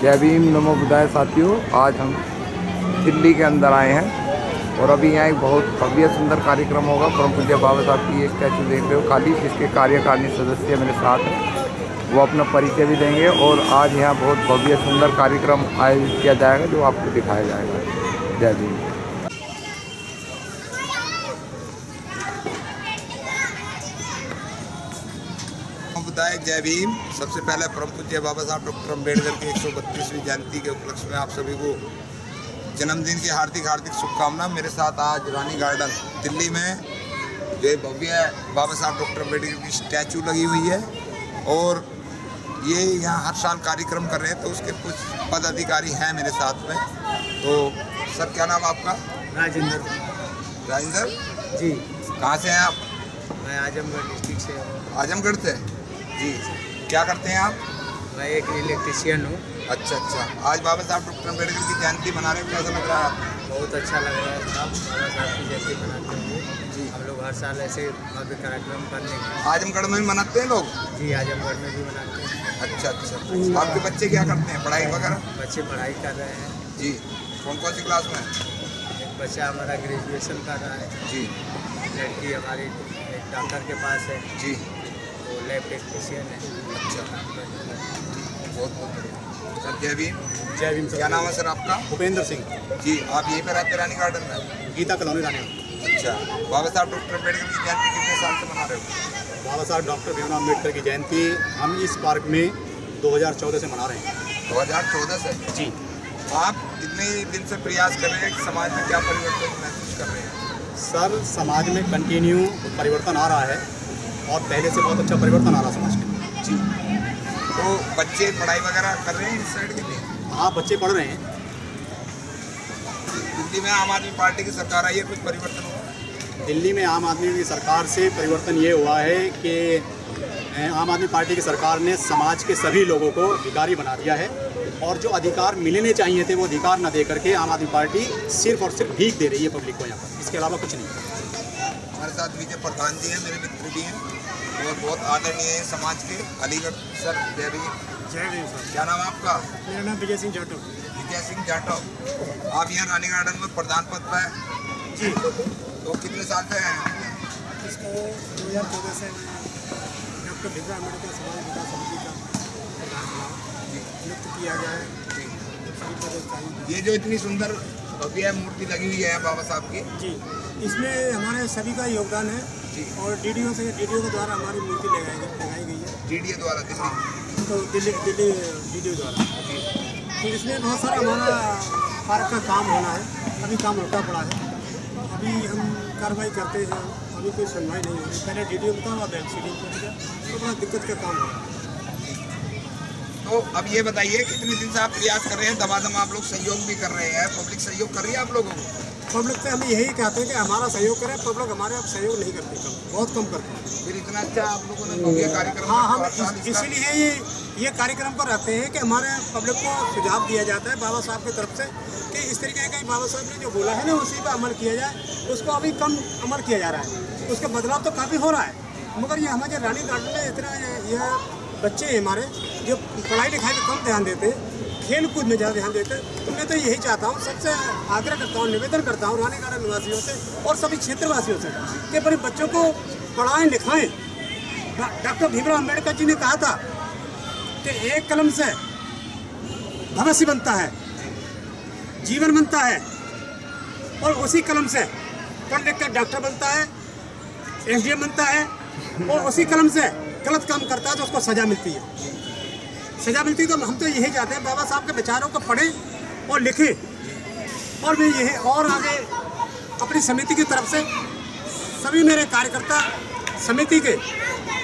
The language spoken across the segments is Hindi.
जय भीम नमो बुद्धाय साथियों, आज हम दिल्ली के अंदर आए हैं और अभी यहाँ एक बहुत भव्य सुंदर कार्यक्रम होगा। परम पूज्य बाबा साहब की ये स्टैचू देख रहे हो खाली, जिसके कार्यकारिणी सदस्य मेरे साथ हैं, वो अपना परिचय भी देंगे। और आज यहाँ बहुत भव्य सुंदर कार्यक्रम आयोजित किया जाएगा जो आपको दिखाया जाएगा। जय भीम। जय भीम। सबसे पहले परम पूज्य बाबा साहब डॉक्टर अम्बेडकर की 132वीं जयंती के उपलक्ष्य में आप सभी को जन्मदिन की हार्दिक शुभकामना। मेरे साथ आज रानी गार्डन दिल्ली में जो भव्य बाबा साहब डॉक्टर अम्बेडकर की स्टैचू लगी हुई है और ये यहाँ हर साल कार्यक्रम कर रहे हैं, तो उसके कुछ पदाधिकारी हैं मेरे साथ में। तो सर, क्या नाम आपका? राजेंद्र जी। कहाँ से हैं आप? मैं आजमगढ़ डिस्ट्रिक्ट से हूँ। आजमगढ़ से जी। क्या करते हैं आप? मैं एक इलेक्ट्रिशियन हूँ। अच्छा। आज बाबा साहब डॉक्टर अम्बेडकर की जयंती मना रहे हैं, कैसा लग रहा है आपको? बहुत अच्छा लग रहा है साहब, बाबा साहब की जयंती मनाते हुए जी। हम लोग हर साल ऐसे भव्य कार्यक्रम करने आजमगढ़ में भी मनाते हैं लोग? जी, आजमगढ़ में भी मनाते हैं। अच्छा। आपके बच्चे क्या करते हैं, पढ़ाई वगैरह? बच्चे पढ़ाई कर रहे हैं जी। कौन सी क्लास में? एक बच्चा हमारा ग्रेजुएशन कर रहा है जी। लड़की हमारी एक डॉक्टर के पास है जी। वो लैब टेक्नीशियन है। अच्छा, बहुत बढ़िया। सर जय भीम। जय भीम। क्या नाम है सर आपका? भूपेंद्र सिंह। जी। आप यहीं पर रहते रानी गार्डन में? गीता कॉलोनी रानी। अच्छा। बाबा साहब डॉक्टर अम्बेडकर की जयंती कितने साल से मना रहे हो? बाबा साहब डॉक्टर भीमराव अम्बेडकर की जयंती हम इस पार्क में 2014 से मना रहे हैं। 2014 से? जी। आप कितने दिन से प्रयास कर रहे हैं कि समाज में क्या परिवर्तन महसूस कर रहे हैं? सर, समाज में कंटिन्यू परिवर्तन आ रहा है और पहले से बहुत अच्छा परिवर्तन आ रहा है समाज में। जी। तो बच्चे पढ़ाई वगैरह कर रहे हैं इस साइड के लिए? हाँ, बच्चे पढ़ रहे हैं। दिल्ली में आम आदमी पार्टी की सरकार आई है, कुछ परिवर्तन हुआ? दिल्ली में आम आदमी की सरकार से परिवर्तन ये हुआ है कि आम आदमी पार्टी की सरकार ने समाज के सभी लोगों को भिखारी बना दिया है और जो अधिकार मिलने चाहिए थे वो अधिकार न दे करके आम आदमी पार्टी सिर्फ और सिर्फ भीख दे रही है पब्लिक को यहाँ पर, इसके अलावा कुछ नहीं। हमारे साथ विजय प्रधान जी हैं, मेरे मित्र भी हैं और बहुत आदरणीय हैं समाज के, अलीगढ़। सर जय भीम। जय भीम सर। क्या नाम है आपका? मेरा नाम विजय सिंह जाटव। विजय सिंह जाटव। आप यहाँ रानी गार्डन में प्रधान पद पर हैं? जी। तो कितने साल से हैं? इसको 2014 से डॉक्टर भीमराव अम्बेडकर समाज विकास समिति का नियुक्त किया गया है। ये जो इतनी सुंदर भव्य मूर्ति लगी हुई है बाबा साहब की जी, इसमें हमारे सभी का योगदान है जी। और डीडीओ के द्वारा हमारी मूर्ति लगाई गई है। डीडीए द्वारा दिल्ली? तो दिल्ली डीडीओ द्वारा। तो इसमें बहुत सारा हमारा पार्क का काम होना है, अभी काम रुका पड़ा है। अभी हम कार्रवाई करते हैं, अभी कोई सुनवाई नहीं हो रही। पहले डीडीओ का अब एलसीडी कर दिया, तो बड़ा दिक्कत का काम है। तो अब ये बताइए, कितने दिन से आप प्रयास कर रहे हैं? दमादम आप लोग सहयोग भी कर रहे हैं, पब्लिक सहयोग कर रही है आप लोगों को? पब्लिक से हम यही कहते हैं कि हमारा सहयोग करें, पब्लिक हमारे आप सहयोग नहीं करती, बहुत कम करती है। फिर इतना अच्छा आप लोगों ने भव्य कार्यक्रम। हाँ, हम इसीलिए ये कार्यक्रम पर रखते हैं कि हमारे पब्लिक को सुझाव दिया जाता है बाबा साहब की तरफ से कि इस तरीके का बाबा साहब ने जो बोला है ना उसी पर अमल किया जाए। उसको अभी कम अमल किया जा रहा है, उसका बदलाव तो काफ़ी हो रहा है, मगर ये हमारे रानी गार्डन में इतना ये बच्चे हैं हमारे जो पढ़ाई लिखाई पर कम ध्यान देते, खेल कूद में ज़्यादा ध्यान देते। तो मैं तो यही चाहता हूँ, सबसे आग्रह करता हूँ, निवेदन करता हूँ रानी गार्डन निवासियों से और सभी क्षेत्रवासियों से कि अपने बच्चों को पढ़ाएं लिखाएं। डॉक्टर भीमराव अम्बेडकर जी ने कहा था कि एक कलम से भविष्य बनता है, जीवन बनता है, और उसी कलम से पढ़ लिख कर डॉक्टर बनता है, एसडीएम बनता है, और उसी कलम से गलत काम करता है तो उसको सजा मिलती है। तो हम तो यही चाहते हैं बाबा साहब के विचारों को पढ़ें और लिखें। और मैं यही और आगे अपनी समिति की तरफ से सभी मेरे कार्यकर्ता समिति के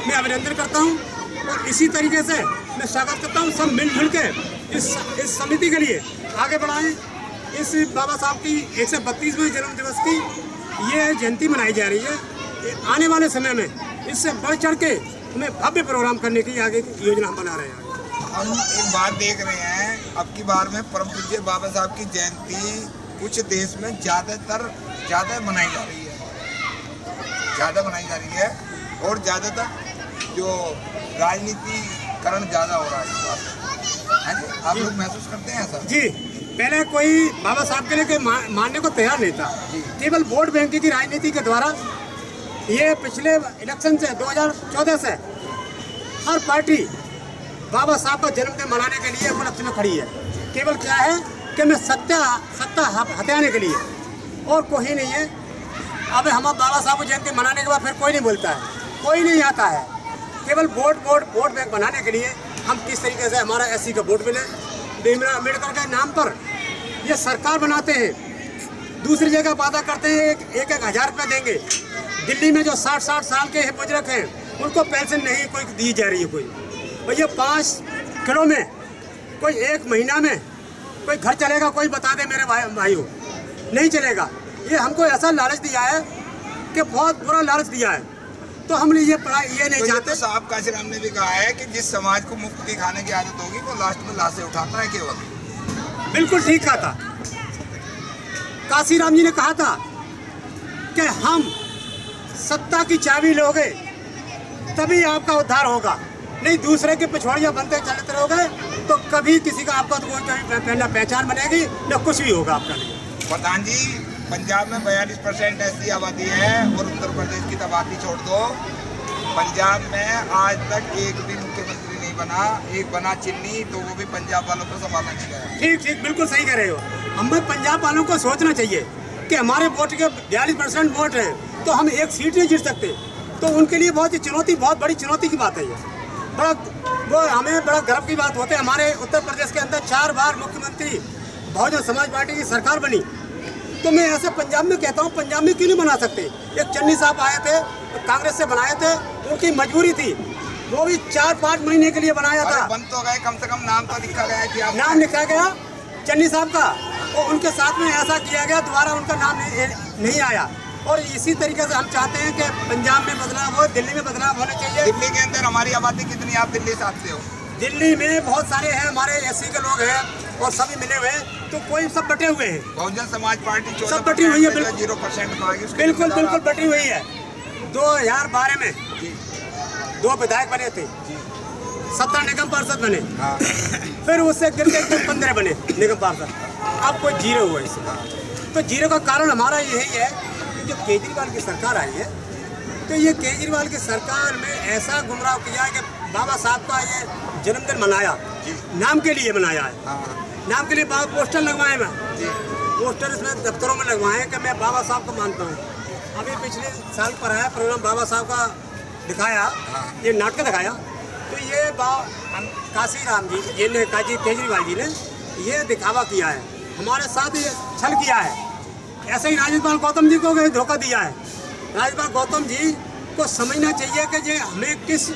मैं अभिनंदन करता हूं और इसी तरीके से मैं स्वागत करता हूं। सब मिलजुल के इस समिति के लिए आगे बढ़ाएं। इस बाबा साहब की 132वें जन्म दिवस की ये जयंती मनाई जा रही है। आने वाले समय में इससे बढ़ चढ़ के हमें भव्य प्रोग्राम करने की आगे की योजना हम बना रहे हैं। हम एक बात देख रहे हैं, अब की बार में परम पूज्य बाबा साहब की जयंती कुछ देश में ज़्यादा मनाई जा रही है, और ज़्यादातर जो राजनीतिकरण ज़्यादा हो रहा है इस बार। है जी? आप लोग महसूस करते हैं ऐसा? जी, पहले कोई बाबा साहब के लिए कोई मानने को तैयार नहीं था। केवल वोट बैंक की राजनीति के द्वारा ये पिछले इलेक्शन से 2014 से हर पार्टी बाबा साहब का जन्मदिन मनाने के लिए उपलक्ष्य में खड़ी है। केवल क्या है कि मैं सत्ता हथियाने के लिए, और कोई नहीं है। अब हम बाबा साहब को जयंती मनाने के बाद फिर कोई नहीं बोलता है, कोई नहीं आता है। केवल वोट बैंक बनाने के लिए हम किस तरीके से हमारा एससी का वोट मिले, भीमराव अम्बेडकर के नाम पर ये सरकार बनाते हैं। दूसरी जगह वादा करते हैं एक 1000 रुपये देंगे। दिल्ली में जो 60 साल के बुजुर्ग हैं उनको पेंशन नहीं कोई दी जा रही है। कोई भैया 5 किलो में कोई 1 महीना में कोई घर चलेगा? कोई बता दे मेरे भाइयों, नहीं चलेगा। ये हमको ऐसा लालच दिया है कि बहुत बुरा लालच दिया है। तो हम ये नहीं चाहते। तो साहब काशीराम ने भी कहा है कि जिस समाज को मुफ्त की खाने की आदत होगी वो लास्ट में लाशें उठाता है केवल। बिल्कुल ठीक कहा था काशीराम जी ने, कहा था कि हम सत्ता की चाबी लोगे तभी आपका उद्धार होगा, नहीं दूसरे के पिछवाड़ियाँ बनते चलते रहोगे तो कभी किसी का आपका तो कोई पहचान बनेगी न कुछ भी होगा आपका नहीं। प्रधान जी, पंजाब में 42% ऐसी आबादी है और उत्तर प्रदेश की तो आबादी छोड़ दो। पंजाब में आज तक एक भी मुख्यमंत्री नहीं बना, एक बना चिन्नी, तो वो भी पंजाब वालों को संभालना नहीं गया। ठीक, बिल्कुल सही कह रहे हो। हमें पंजाब वालों को सोचना चाहिए कि हमारे वोट के 42% वोट है तो हम एक सीट नहीं जीत सकते। तो उनके लिए बहुत बड़ी चुनौती की बात है ये। हमें बड़ा गर्व की बात होती है। हमारे उत्तर प्रदेश के अंदर 4 बार मुख्यमंत्री बहुजन समाज पार्टी की सरकार बनी। तो मैं ऐसे पंजाब में कहता हूँ, पंजाब में क्यों नहीं बना सकते? एक चन्नी साहब आए थे, कांग्रेस से बनाए थे, उनकी मजबूरी थी, वो भी 4-5 महीने के लिए बनाया था। बन तो गए, कम से कम नाम तो लिखा गया कि नाम लिखा गया चन्नी साहब का, और उनके साथ में ऐसा किया गया, दोबारा उनका नाम नहीं आया। और इसी तरीके से हम चाहते हैं कि पंजाब में बदलाव हो, दिल्ली में बदलाव होना चाहिए। दिल्ली के अंदर हमारी आबादी कितनी? आप दिल्ली से आते हो? दिल्ली में बहुत सारे हैं, हमारे एससी के लोग हैं और सभी मिले हुए हैं, तो कोई सब बटे हुए हैं। बहुजन समाज पार्टी सब बटी हुई है, 0% बिल्कुल बटी हुई है। 2012 में 2 विधायक बने थे, 17 निगम पार्षद बने, फिर उससे गिर के 15 बने निगम पार्षद, अब कोई 0 हुआ इससे। तो 0 का कारण हमारा यही है कि जब केजरीवाल की सरकार आई है तो ये केजरीवाल की सरकार में ऐसा गुमराह किया है कि बाबा साहब का ये जन्मदिन मनाया, नाम के लिए मनाया है, नाम के लिए पोस्टर लगवाए मैं, पोस्टर इसमें दफ्तरों में लगवाए कि मैं बाबा साहब को मानता हूँ। अभी पिछले साल पर आया प्रोग्राम बाबा साहब का दिखाया, ये नाटक दिखाया, तो ये काशीराम जी ये ने केजरीवाल जी ने ये दिखावा किया है, हमारे साथ ये छल किया है। ऐसे ही राज्यपाल गौतम जी को धोखा दिया है। राज्यपाल गौतम जी को समझना चाहिए कि ये हमें किस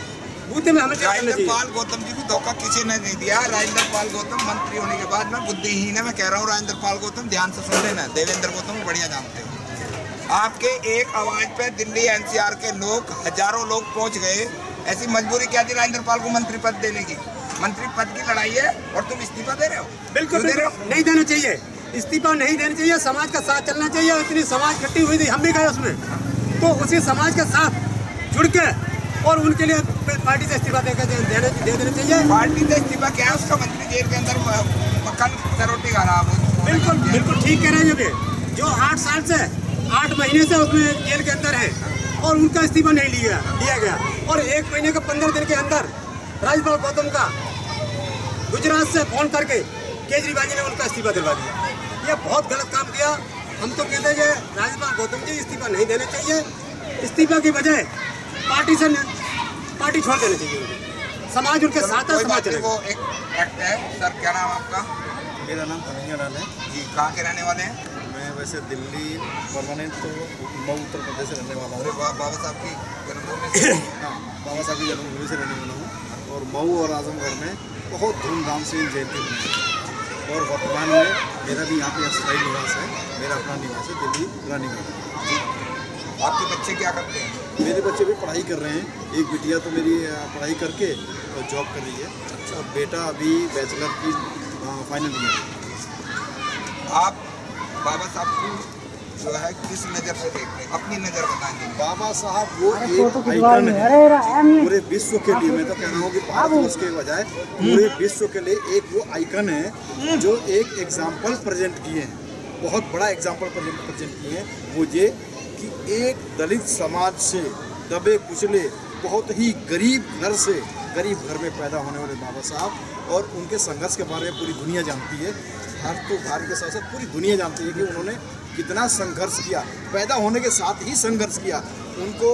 बूते में हमें राजेंद्र गौतम जी को धोखा किसी ने नहीं दिया। राजेंद्र पाल गौतम मंत्री होने के बाद में बुद्धिहीन है, मैं कह रहा हूँ राजेंद्र पाल गौतम ध्यान से सुन लेना, देवेंद्र गौतम बढ़िया जानते हो। आपके एक आवाज पे दिल्ली एनसीआर के लोग, हजारों लोग पहुंच गए। ऐसी मजबूरी क्या थी राजेंद्र पाल को मंत्री पद देने की? मंत्री पद की लड़ाई है और तुम इस्तीफा दे रहे हो। बिल्कुल नहीं देना चाहिए, इस्तीफा नहीं देना चाहिए, समाज का साथ चलना चाहिए। इतनी समाज इकट्ठी हुई थी, हम भी गए उसमें, तो उसी समाज के साथ जुड़ के और उनके लिए पार्टी से इस्तीफा दे देना चाहिए। पार्टी से इस्तीफा क्या है? उसका मंत्री जेल के अंदर मक्खन रोटी खा रहा है। बिल्कुल ठीक कह रहे हैं। जो 8 साल से 8 महीने से उसमें जेल के अंदर है और उनका इस्तीफा नहीं लिया गया, और 1 महीने के 15 दिन के अंदर राज्यपाल गौतम का गुजरात से फोन करके केजरीवाल जी ने उनका इस्तीफा दिलवा दिया। ये बहुत गलत काम किया। हम तो कहते हैं कि राज्यपाल गौतम जी इस्तीफा नहीं देना चाहिए, इस्तीफा की बजाय पार्टी छोड़ देना चाहिए। समाज उनके साथ है, समाज चलेगा। वो एक एक्ट है। सर क्या नाम आपका? मेरा नाम कन्हैया लाल है जी। कहाँ के रहने वाले हैं? मैं वैसे दिल्ली परमानेंट तो मऊ उत्तर प्रदेश से रहने वाला हूँ। बाबा साहब की जन्मभूमि से? हाँ, बाबा साहब की जन्मभूमि से रहने वाला हूँ। और मऊ और आजमगढ़ में बहुत धूमधाम से जयंती मनाई। और वर्तमान में मेरा भी यहाँ पे अस्थायी निवास है, मेरा अपना निवास है दिल्ली रानीगढ़। आपके बच्चे क्या करते हैं? मेरे बच्चे भी पढ़ाई कर रहे हैं। एक बिटिया तो मेरी पढ़ाई करके जॉब कर रही है, और बेटा अभी बैचलर की फाइनल ईयर है। आप बाबा साहब को जो है किस नज़र से देख रहे हैं, अपनी नज़र बताएंगे। बाबा साहब वो एक आइकन है पूरे विश्व के लिए। मैं तो कह रहा हूँ कि भारतवर्ष के बजाय पूरे विश्व के लिए एक वो आइकन है जो एक एग्जाम्पल प्रेजेंट किए हैं, बहुत बड़ा एग्जाम्पल प्रेजेंट किए हैं मुझे, कि एक दलित समाज से दबे कुचले बहुत ही गरीब घर में पैदा होने वाले बाबा साहब, और उनके संघर्ष के बारे में पूरी दुनिया जानती है। हर तो भारत के साथ साथ पूरी दुनिया जानती है कि उन्होंने कितना संघर्ष किया, पैदा होने के साथ ही संघर्ष किया। उनको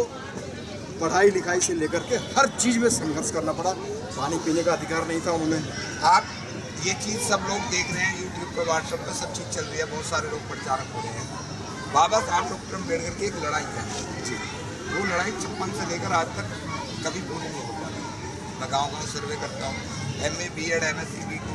पढ़ाई लिखाई से लेकर के हर चीज़ में संघर्ष करना पड़ा, पानी पीने का अधिकार नहीं था उन्होंने। आप ये चीज़ सब लोग देख रहे हैं यूट्यूब पर, व्हाट्सएप पर सब चीज़ चल रही है, बहुत सारे लोग प्रचारक हो रहे हैं। बाबा साहब डॉक्टर अम्बेडकर की एक लड़ाई है, वो लड़ाई 56 से लेकर आज तक कभी पूरी नहीं हो पाई। मैं गाँव सर्वे करता हूँ, MA BEd MSc B.Com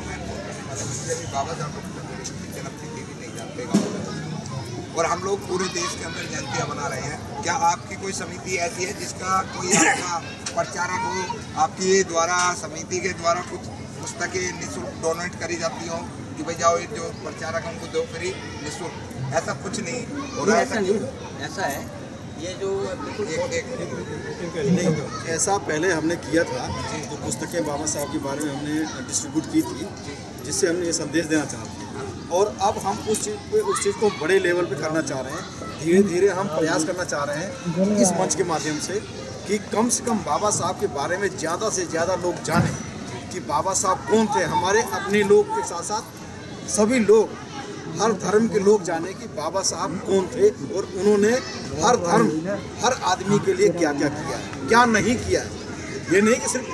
बाबा साहब डॉक्टर अम्बेडकर की जन्मतिथि भी नहीं जानते गाँव में, और हम लोग पूरे देश के अंदर जयंतियाँ मना रहे हैं। क्या आपकी कोई समिति ऐसी है जिसका कोई आपका प्रचारक हो, आपके द्वारा समिति के द्वारा कुछ पुस्तकें निःशुल्क डोनेट करी जाती हो कि भाई जाओ ये जो प्रचारक हमको दो फ्री निःशुल्क? ऐसा कुछ नहीं हो रहा है। ऐसा नहीं, ऐसा है ये जो नहीं, ऐसा पहले हमने किया था, जो पुस्तकें बाबा साहब के बारे में हमने डिस्ट्रीब्यूट की थी, जिससे हमने ये संदेश देना चाहते हैं। और अब हम उस चीज़ को बड़े लेवल पे करना चाह रहे हैं। धीरे धीरे हम प्रयास करना चाह रहे हैं इस मंच के माध्यम से कि कम से कम बाबा साहब के बारे में ज़्यादा से ज़्यादा लोग जानें कि बाबा साहब कौन थे। हमारे अपने लोग के साथ साथ सभी लोग, हर धर्म के लोग जाने कि बाबा साहब कौन थे और उन्होंने हर धर्म, हर आदमी के लिए क्या क्या किया है, क्या नहीं किया है। ये नहीं कि सिर्फ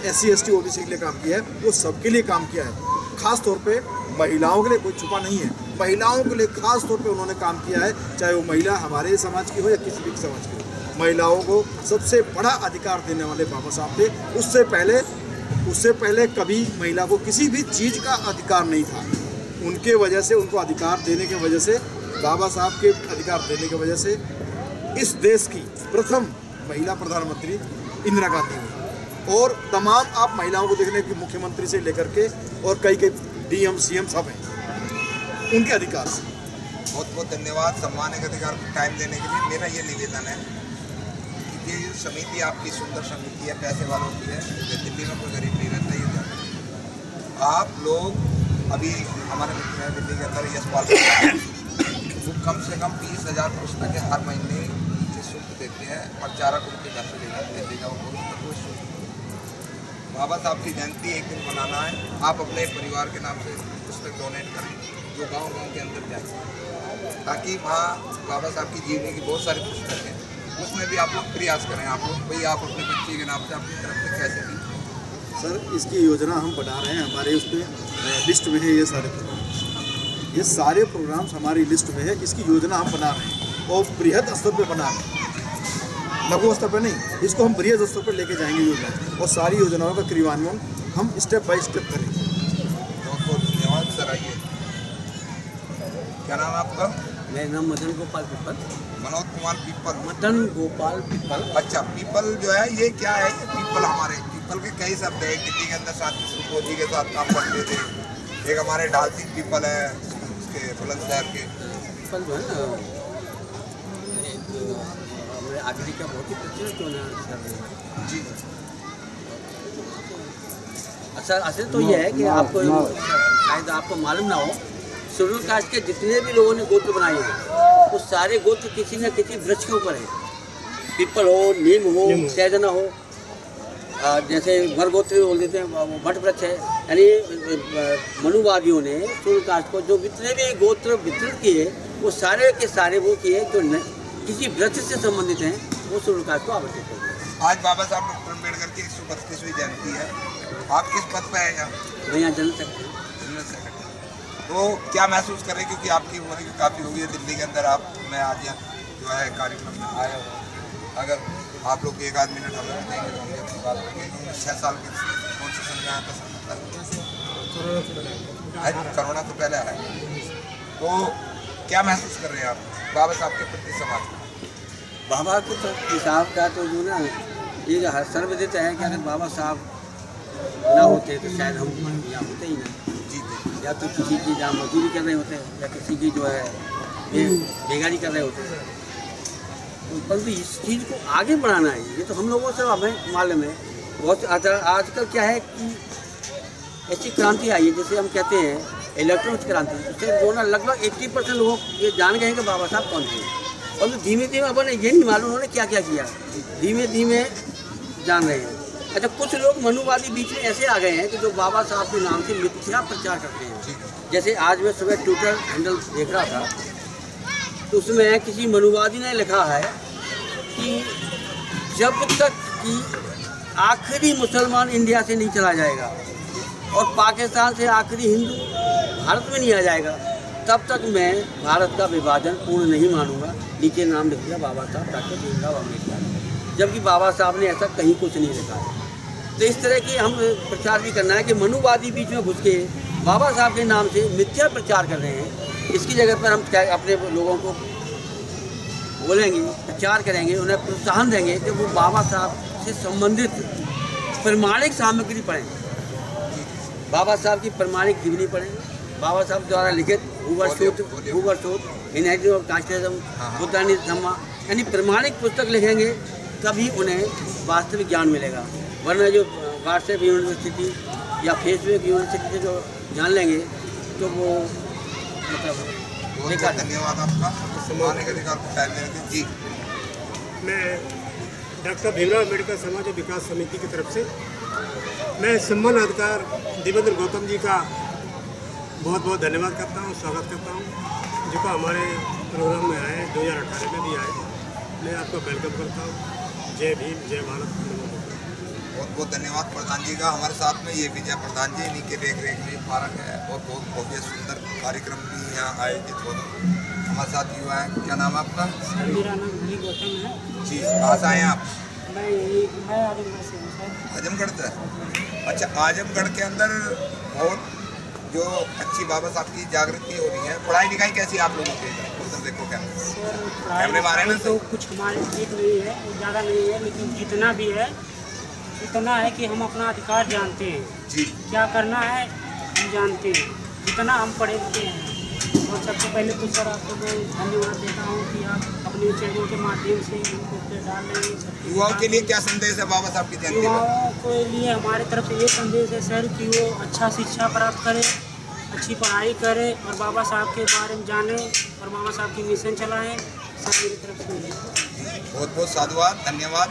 SC ST OBC के लिए काम किया है, वो सबके लिए काम किया है। खास तौर पे महिलाओं के लिए कोई छुपा नहीं है, महिलाओं के लिए खास तौर पे उन्होंने काम किया है, चाहे वो महिला हमारे समाज की हो या किसी भी समाज की हो। महिलाओं को सबसे बड़ा अधिकार देने वाले बाबा साहब थे। उससे पहले कभी महिला को किसी भी चीज़ का अधिकार नहीं था। उनके वजह से, उनको अधिकार देने की वजह से, बाबा साहब के अधिकार देने की वजह से इस देश की प्रथम महिला प्रधानमंत्री इंदिरा गांधी हुई। और तमाम आप महिलाओं को देखने की मुख्यमंत्री से लेकर के और कई DM CM सब हैं उनके अधिकार से। बहुत बहुत धन्यवाद सम्मान के अधिकार को टाइम देने के लिए। मेरा ये निवेदन है कि ये समिति आपकी सुंदर समिति है, पैसे वालों की है, दिल्ली में कोई गरीब नहीं रहता। ये जानते आप लोग, अभी हमारे मित्र हैं दिल्ली के अंदर यशपाल, वो कम से कम 20,000 पुस्तकें हर महीने निःशुल्क देते हैं, प्रचारक उनके घर से ले जाते हैं, कोई शुल्क। बाबा साहब की जयंती एक दिन मनाना है, आप अपने परिवार के नाम से पुस्तक डोनेट करें जो गांव-गांव के अंदर जाए, ताकि वहाँ बाबा साहब की जीवनी की बहुत सारी पुस्तक हैं, उसमें भी आप लोग प्रयास करें। आप लोग भाई आप अपने बच्चे के नाम से अपनी तरफ से कैसे भी सर, इसकी योजना हम बना रहे हैं, हमारे उसमें लिस्ट में है ये सारे प्रोग्राम्स। ये सारे प्रोग्राम्स हमारी लिस्ट में है, इसकी योजना हम बना रहे हैं और बृहद स्तर पर बना रहे हैं, लघु स्तर पर नहीं। इसको हम बृहद स्तर पर लेके जाएंगे योजना, और सारी योजनाओं का क्रियान्वयन हम स्टेप बाय स्टेप करेंगे। बहुत बहुत धन्यवाद सर। आइए, क्या नाम है आपका? मेरा नाम मदन गोपाल पिपल। मनोज कुमार पीपल। मदन गोपाल पिपल। अच्छा, पीपल जो है ये क्या है? पीपल, हमारे पीपल के कई शब्द है। दिल्ली के अंदर साथी सुखो जी के साथ काम करते थे। एक हमारे ढाल सिंह पीपल है, उसके बुलंदशहर के पीपल जो है ना, हमारे आगरी का बहुत ही प्रचलित होना सर जी। अच्छा, असल तो ये है कि आपको शायद आपको मालूम ना हो, शेड्यूल कास्ट के जितने भी लोगों ने गोत्र बनाए हैं वो सारे गोत्र किसी न किसी वृक्ष के ऊपर है। पीपल हो, नीम हो, सहजना हो, जैसे वरगोत्र बोल देते हैं वो भट्ट वृक्ष है। यानी मनुवादियों ने शेड्यूल कास्ट को जो जितने भी गोत्र वितरित किए वो सारे के सारे वो किए जो किसी वृक्ष से संबंधित हैं, वो शेड्यूल कास्ट को आवंटित करते हैं। आज बाबा साहब डॉक्टर अम्बेडकर की 132वीं जयंती है। आप किस पद पर हैं यहाँ? मैं यहाँ जनरल सेक्रेटरी। General secretary. तो क्या महसूस कर रहे हैं, क्योंकि आपकी उम्र भी काफ़ी होगी है दिल्ली के अंदर, आप मैं आज जो है कार्यक्रम में आया हूँ। अगर आप लोग 1 आध मिनट हमें देंगे तो हम अपनी बात करेंगे। 6 साल के कौन से सन में आया था? कोरोना तो पहले आया। तो क्या महसूस कर रहे हैं आप बाबा साहब के प्रति समाज में? बाबा के साहब का तो जो ना ये सर्वविदित है कि अगर बाबा साहब ना होते तो शायद हम यहाँ होते ही ना। जी। या तो किसी की जहाँ मजदूरी कर रहे होते हैं, या किसी की जो है बेगारी कर रहे होते हैं। परंतु इस चीज़ को आगे बढ़ाना है, ये तो हम लोगों से हमें मालूम है। बहुत आजकल क्या है कि ऐसी क्रांति आई है, जैसे हम कहते हैं इलेक्ट्रॉनिक क्रांति, उससे जो ना लगभग 80% लोग ये जान गए हैं कि बाबा साहब कौन थे। और तो धीमे धीमे अपन ये नहीं मालूम उन्होंने क्या क्या किया, धीमे धीमे जान रहे हैं। अच्छा, कुछ लोग मनुवादी बीच में ऐसे आ गए हैं कि जो बाबा साहब के नाम से मिथ्या प्रचार करते हैं। जैसे आज मैं सुबह ट्विटर हैंडल देख रहा था, तो उसमें किसी मनुवादी ने लिखा है कि जब तक कि आखिरी मुसलमान इंडिया से नहीं चला जाएगा और पाकिस्तान से आखिरी हिंदू भारत में नहीं आ जाएगा, तब तक मैं भारत का विभाजन पूर्ण नहीं मानूंगा। नीचे नाम लिख दिया बाबा साहब डॉक्टर भीमराव अम्बेडकर, जबकि बाबा साहब ने ऐसा कहीं कुछ नहीं लिखा है। तो इस तरह की हम प्रचार भी करना है कि मनुवादी बीच में घुस के बाबा साहब के नाम से मिथ्या प्रचार कर रहे हैं। इसकी जगह पर हम क्या अपने लोगों को बोलेंगे, प्रचार करेंगे, उन्हें प्रोत्साहन देंगे कि वो बाबा साहब से संबंधित प्रमाणिक सामग्री पढ़ें, बाबा साहब की प्रमाणिक जीवनी पढ़ें, बाबा साहब द्वारा लिखित भूवर शोध यूनाइटेड ऑफ कास्टिज्म बुद्धानी धम्मा, यानी प्रमाणिक पुस्तक लिखेंगे तभी उन्हें वास्तविक ज्ञान मिलेगा। वरना जो व्हाट्सएप यूनिवर्सिटी या फेसबुक यूनिवर्सिटी से जो जान लेंगे तो वो मतलब धन्यवाद आपका सम्मान के अधिकार को टाइम देने के। जी, मैं डॉक्टर भीमराव अम्बेडकर समाज और विकास समिति की तरफ से मैं सम्मान अधिकार देवेंद्र गौतम जी का बहुत बहुत धन्यवाद करता हूँ, स्वागत करता हूँ, जो हमारे प्रोग्राम में आए, 2018 में भी आए। मैं आपका वेलकम करता हूँ। जय भीम, जय भारत। बहुत बहुत धन्यवाद प्रधान जी का। हमारे साथ में ये विजय प्रधान जी, इन्हीं के देख रेख में पार्क है और बहुत भव्य सुंदर कार्यक्रम भी यहाँ आयोजित हो रहा है। हमारे साथ युवा है, क्या नाम है आपका? मेरा नाम भी गौतम है जी, कहाँ से आए आप? मैं आजमगढ़ से हूँ सर। आजमगढ़ से? अच्छा, आजमगढ़ के अंदर बहुत जो अच्छी बाबा साहब की जागृति हो रही है। पढ़ाई लिखाई कैसी आप लोगों की? उधर देखो क्या कैमरे मारे ना। तो कुछ हमारे ठीक नहीं है, ज़्यादा नहीं है, लेकिन जितना भी है इतना है कि हम अपना अधिकार जानते हैं जी, क्या करना है हम जानते हैं, जितना हम पढ़े लिखे हैं। और सबसे पहले तो सर आपको मैं धन्यवाद देता हूँ कि आप अपने चैनल के माध्यम से इनको डाल रहे हैं। युवाओं के लिए क्या संदेश है बाबा साहब की जयंती पर? युवाओं के लिए हमारे तरफ से ये संदेश है सर कि वो अच्छा शिक्षा प्राप्त करें, अच्छी पढ़ाई करें और बाबा साहब के बारे में जानें और बाबा साहब की मिशन चलाएं। सर मेरी तरफ से बहुत बहुत साधुवाद, धन्यवाद।